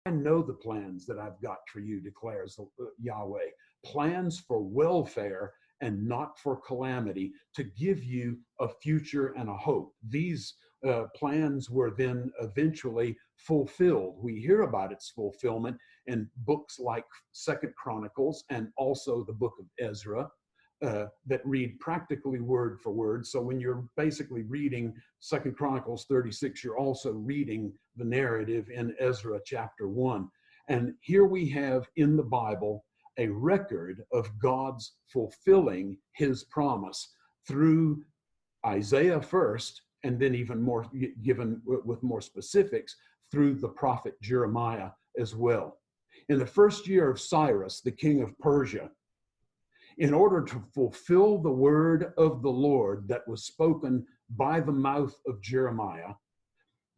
I know the plans that I've got for you, declares Yahweh, plans for welfare and not for calamity, to give you a future and a hope. These plans were then eventually fulfilled. We hear about its fulfillment in books like Second Chronicles and also the book of Ezra, that read practically word for word. So when you're basically reading Second Chronicles 36, you're also reading the narrative in Ezra chapter 1. And here we have in the Bible a record of God's fulfilling his promise through Isaiah first, and then even more given with more specifics through the prophet Jeremiah as well. In the first year of Cyrus, the king of Persia, in order to fulfill the word of the Lord that was spoken by the mouth of Jeremiah,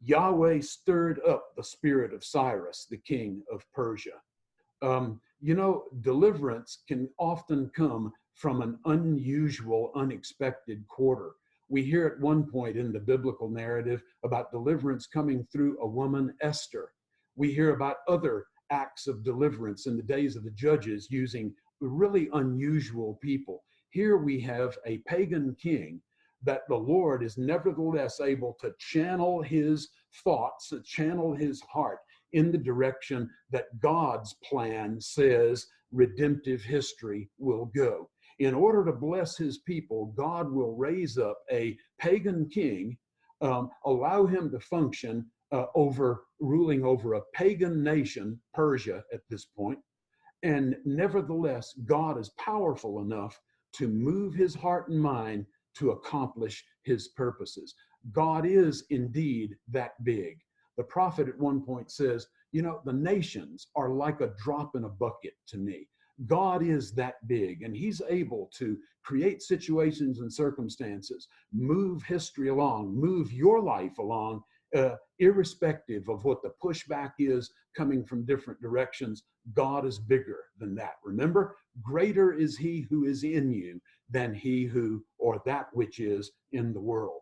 Yahweh stirred up the spirit of Cyrus, the king of Persia. Deliverance can often come from an unusual, unexpected quarter. We hear at one point in the biblical narrative about deliverance coming through a woman, Esther. We hear about other acts of deliverance in the days of the judges using really unusual people. Here we have a pagan king that the Lord is nevertheless able to channel his thoughts, channel his heart in the direction that God's plan says redemptive history will go. In order to bless his people, God will raise up a pagan king, allow him to function ruling over a pagan nation, Persia at this point. And nevertheless, God is powerful enough to move his heart and mind to accomplish his purposes. God is indeed that big. The prophet at one point says, the nations are like a drop in a bucket to me. God is that big, and he's able to create situations and circumstances, move history along, move your life along, irrespective of what the pushback is coming from different directions. God is bigger than that. Remember, greater is he who is in you than he who, or that which is in the world.